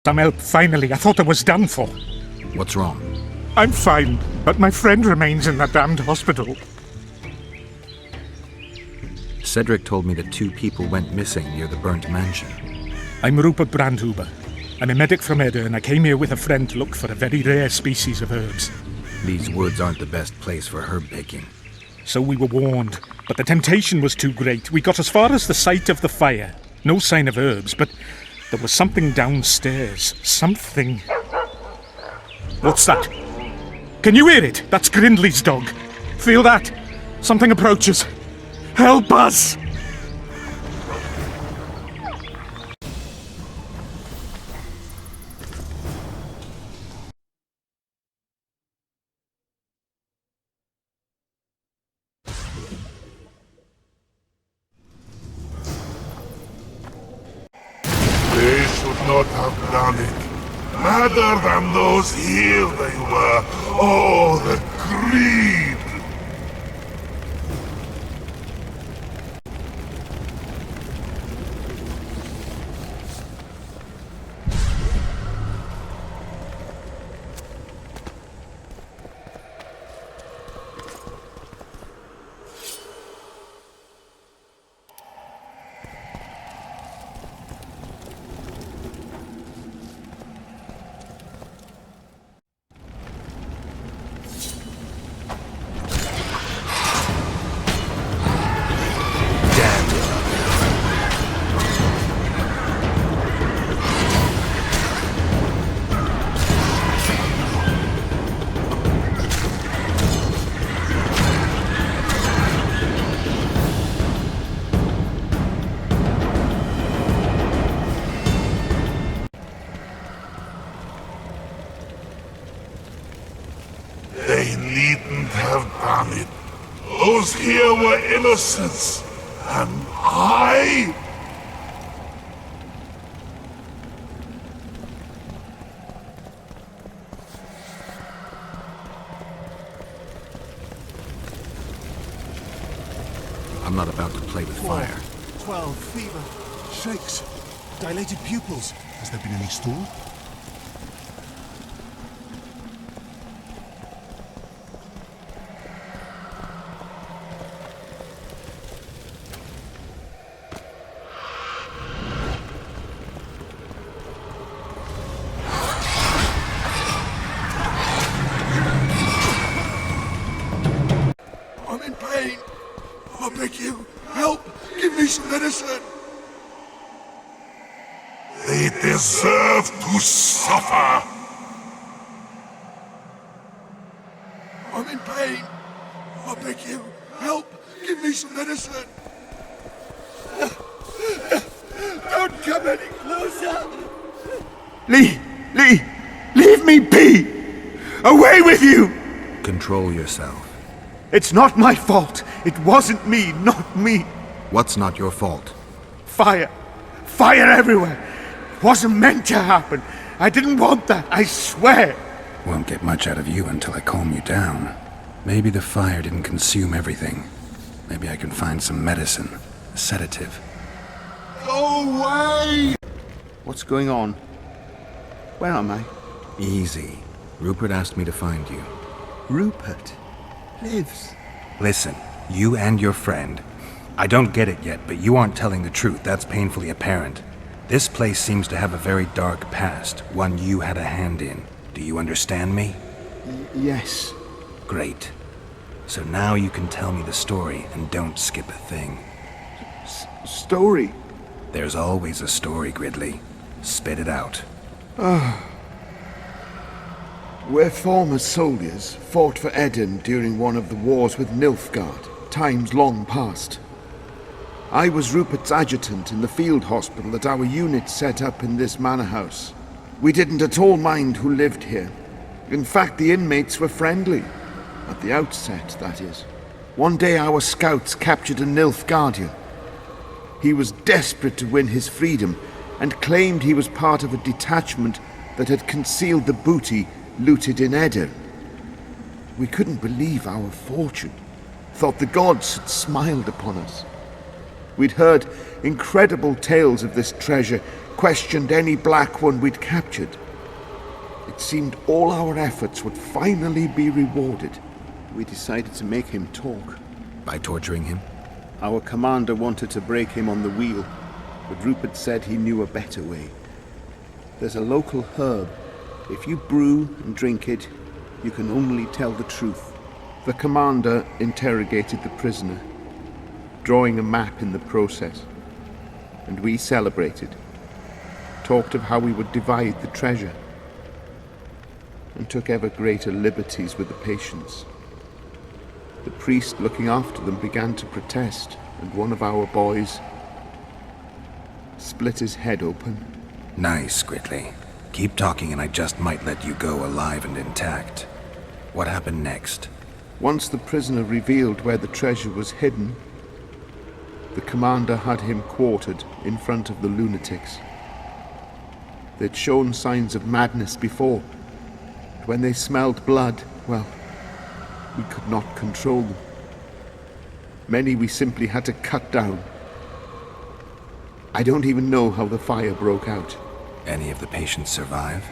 Some help, finally. I thought I was done for. What's wrong? I'm fine, but my friend remains in that damned hospital. Cedric told me that 2 people went missing near the burnt mansion. I'm Rupert Brandhuber. I'm a medic from Edda, and I came here with a friend to look for a very rare species of herbs. These woods aren't the best place for herb picking. So we were warned, but the temptation was too great. We got as far as the site of the fire. No sign of herbs, but there was something downstairs. Something... What's that? Can you hear it? That's Grindley's dog. Feel that? Something approaches. Help us! They should not have done it. Madder than those here they were. Oh, the greed! They needn't have done it. Those here were innocents. And I... I'm not about to play with fire. 12, fever, shakes, dilated pupils. Has there been any stool? I'm in pain. I beg you, help! Give me some medicine! They deserve to suffer! I'm in pain. I beg you, help! Give me some medicine! Don't come any closer! Lee! Leave me be! Away with you! Control yourself. It's not my fault. It wasn't me, not me. What's not your fault? Fire. Fire everywhere. It wasn't meant to happen. I didn't want that, I swear. Won't get much out of you until I calm you down. Maybe the fire didn't consume everything. Maybe I can find some medicine, a sedative. Go away! What's going on? Where am I? Easy. Rupert asked me to find you. Rupert lives. Listen, you and your friend. I don't get it yet, but you aren't telling the truth. That's painfully apparent. This place seems to have a very dark past, one you had a hand in. Do you understand me? Yes. Great. So now you can tell me the story and don't skip a thing. Story? There's always a story, Gridley. Spit it out. We're former soldiers, fought for Eden during one of the wars with Nilfgaard, times long past. I was Rupert's adjutant in the field hospital that our unit set up in this manor house. We didn't at all mind who lived here. In fact, the inmates were friendly. At the outset, that is. One day our scouts captured a Nilfgaardian. He was desperate to win his freedom and claimed he was part of a detachment that had concealed the booty looted in Eden. We couldn't believe our fortune, thought the gods had smiled upon us. We'd heard incredible tales of this treasure, questioned any black one we'd captured. It seemed all our efforts would finally be rewarded. We decided to make him talk. By torturing him? Our commander wanted to break him on the wheel, but Rupert said he knew a better way. There's a local herb. If you brew and drink it, you can only tell the truth. The commander interrogated the prisoner, drawing a map in the process, and we celebrated, talked of how we would divide the treasure, and took ever greater liberties with the patients. The priest looking after them began to protest, and one of our boys split his head open. Nice, Gridley. Keep talking and I just might let you go alive and intact. What happened next? Once the prisoner revealed where the treasure was hidden, the commander had him quartered in front of the lunatics. They'd shown signs of madness before, but when they smelled blood, well, we could not control them. Many we simply had to cut down. I don't even know how the fire broke out. Any of the patients survive?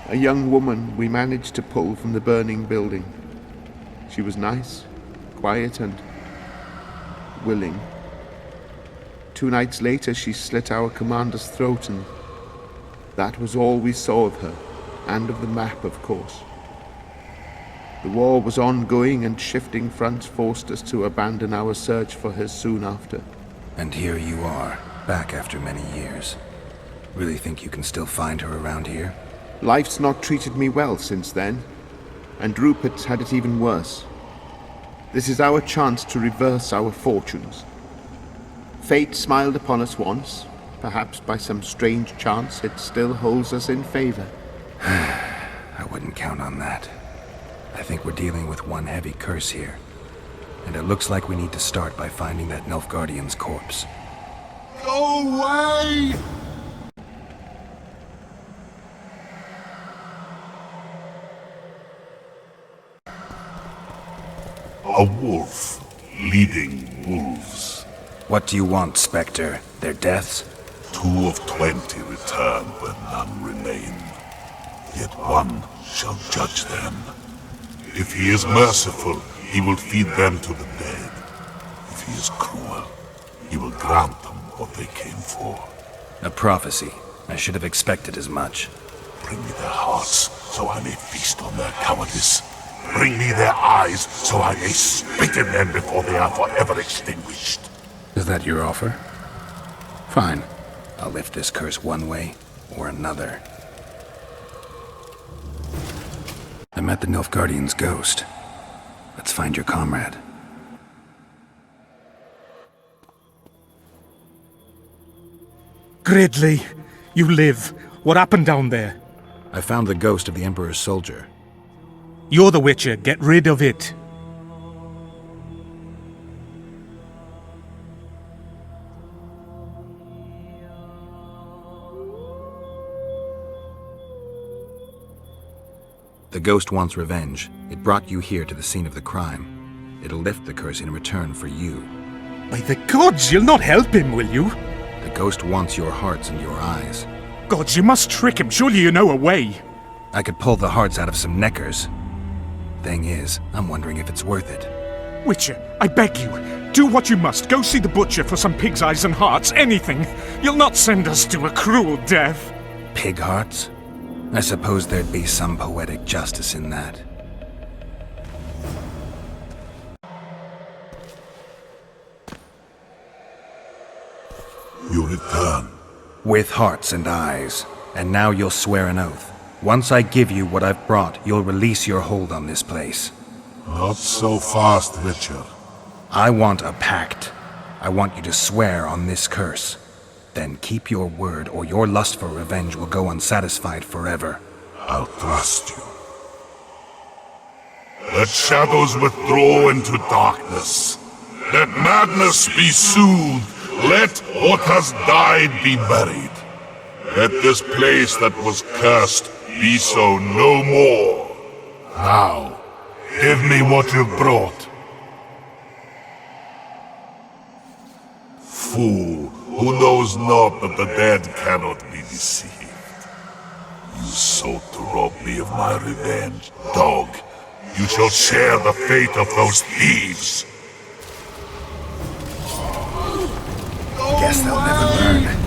A young woman we managed to pull from the burning building. She was nice, quiet, and willing. 2 nights later, she slit our commander's throat, and that was all we saw of her, and of the map, of course. The war was ongoing, and shifting fronts forced us to abandon our search for her soon after. And here you are, back after many years. Really think you can still find her around here? Life's not treated me well since then, and Rupert's had it even worse. This is our chance to reverse our fortunes. Fate smiled upon us once. Perhaps by some strange chance it still holds us in favor. I wouldn't count on that. I think we're dealing with one heavy curse here. And it looks like we need to start by finding that Nilfgaardian's corpse. Go away! A wolf leading wolves. What do you want, Spectre? Their deaths? 2 of 20 return when none remain. Yet one shall judge them. If he is merciful, he will feed them to the dead. If he is cruel, he will grant them what they came for. A prophecy. I should have expected as much. Bring me their hearts, so I may feast on their cowardice. Bring me their eyes, so I may spit in them before they are forever extinguished. Is that your offer? Fine. I'll lift this curse one way or another. I met the Nilfgaardian's ghost. Let's find your comrade. Gridley, you live. What happened down there? I found the ghost of the Emperor's soldier. You're the Witcher. Get rid of it. The ghost wants revenge. It brought you here to the scene of the crime. It'll lift the curse in return for you. By the gods, you'll not help him, will you? The ghost wants your hearts and your eyes. Gods, you must trick him. Surely you know a way. I could pull the hearts out of some neckers. Thing is, I'm wondering if it's worth it. Witcher, I beg you, do what you must. Go see the butcher for some pig's eyes and hearts, anything. You'll not send us to a cruel death. Pig hearts? I suppose there'd be some poetic justice in that. You return. With hearts and eyes. And now you'll swear an oath. Once I give you what I've brought, you'll release your hold on this place. Not so fast, Witcher. I want a pact. I want you to swear on this curse. Then keep your word, or your lust for revenge will go unsatisfied forever. I'll trust you. Let shadows withdraw into darkness. Let madness be soothed. Let what has died be buried. Let this place that was cursed be so no more. Now, give me what you've brought. fool who knows not that the dead cannot be deceived. You sought to rob me of my revenge, dog. You shall share the fate of those thieves. Guess they'll never learn.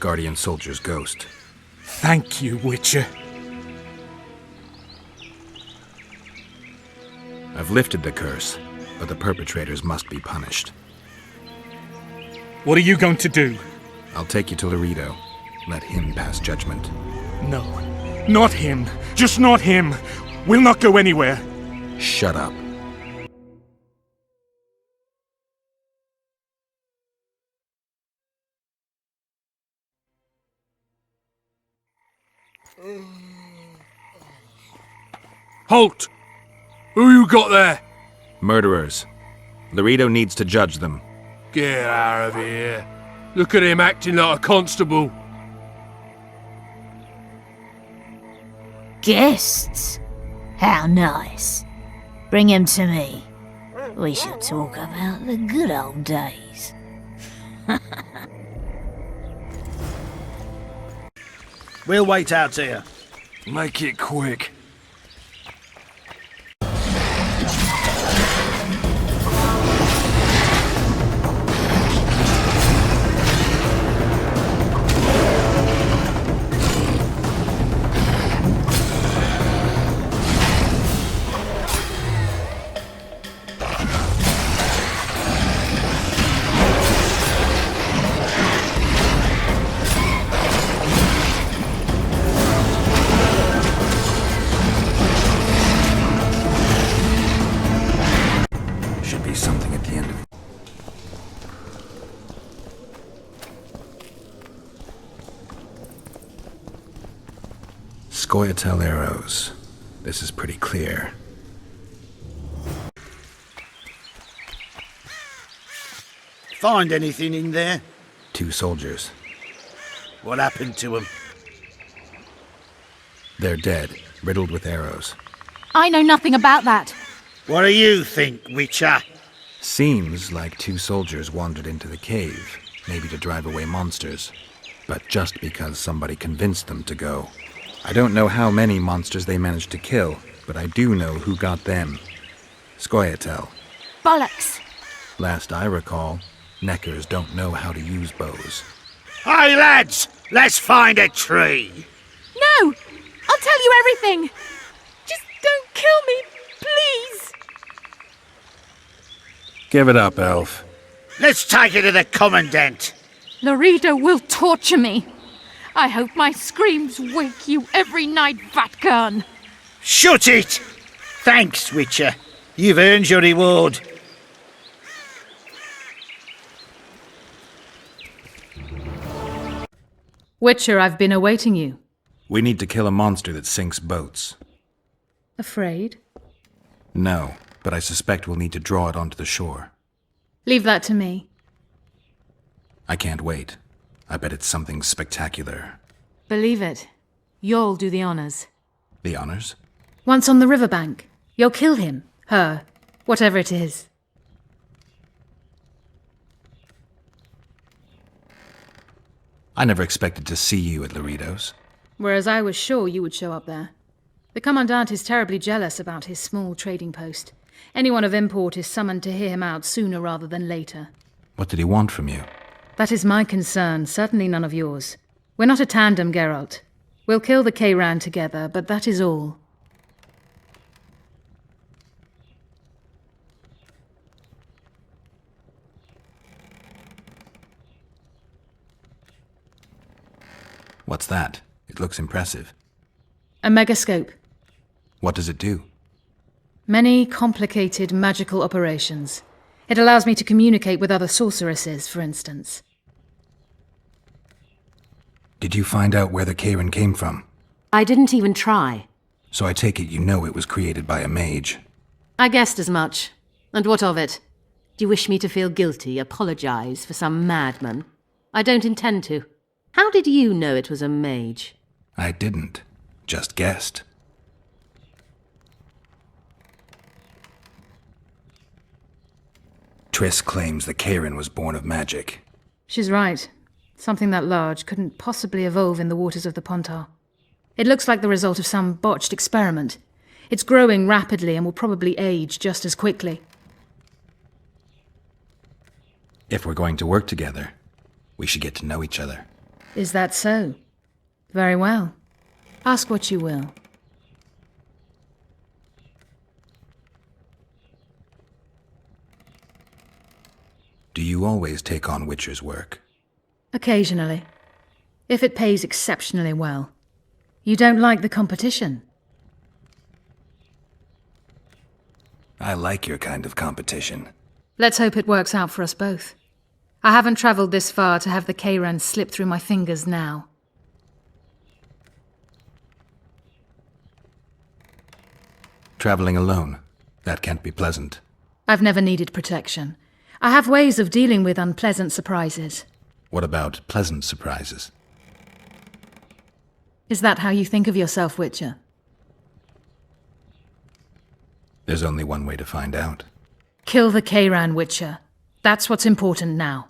Guardian soldier's ghost. Thank you, Witcher. I've lifted the curse, but the perpetrators must be punished. What are you going to do? I'll take you to Laredo. Let him pass judgment. No, not him. Just not him. We'll not go anywhere. Shut up. Halt! Who you got there? Murderers. Laredo needs to judge them. Get out of here. Look at him acting like a constable. Guests? How nice. Bring him to me. We shall talk about the good old days. We'll wait out here. Make it quick. Scoia'tael arrows. This is pretty clear. Find anything in there? 2 soldiers. What happened to them? They're dead, riddled with arrows. I know nothing about that. What do you think, Witcher? Seems like 2 soldiers wandered into the cave, maybe to drive away monsters. But just because somebody convinced them to go. I don't know how many monsters they managed to kill, but I do know who got them. Scoia'tael. Bollocks. Last I recall, Neckers don't know how to use bows. Hey lads, let's find a tree. No! I'll tell you everything. Just don't kill me, please. Give it up, elf. Let's take it to the Commandant. Laredo will torture me. I hope my screams wake you every night, Vatkan. Shut it! Thanks, Witcher. You've earned your reward. Witcher, I've been awaiting you. We need to kill a monster that sinks boats. Afraid? No, but I suspect we'll need to draw it onto the shore. Leave that to me. I can't wait. I bet it's something spectacular. Believe it. You'll do the honors. The honors? Once on the riverbank, you'll kill him, her, whatever it is. I never expected to see you at Laredo's. Whereas I was sure you would show up there. The Commandant is terribly jealous about his small trading post. Anyone of import is summoned to hear him out sooner rather than later. What did he want from you? That is my concern, certainly none of yours. We're not a tandem, Geralt. We'll kill the K-Ran together, but that is all. What's that? It looks impressive. A megascope. What does it do? Many complicated magical operations. It allows me to communicate with other sorceresses, for instance. Did you find out where the Karen came from? I didn't even try. So I take it you know it was created by a mage. I guessed as much. And what of it? Do you wish me to feel guilty, apologize for some madman? I don't intend to. How did you know it was a mage? I didn't. Just guessed. Triss claims the Karen was born of magic. She's right. Something that large couldn't possibly evolve in the waters of the Pontar. It looks like the result of some botched experiment. It's growing rapidly and will probably age just as quickly. If we're going to work together, we should get to know each other. Is that so? Very well. Ask what you will. Do you always take on Witcher's work? Occasionally. If it pays exceptionally well. You don't like the competition? I like your kind of competition. Let's hope it works out for us both. I haven't travelled this far to have the Kayran slip through my fingers now. Traveling alone, that can't be pleasant. I've never needed protection. I have ways of dealing with unpleasant surprises. What about pleasant surprises? Is that how you think of yourself, Witcher? There's only one way to find out. Kill the Kayran, Witcher. That's what's important now.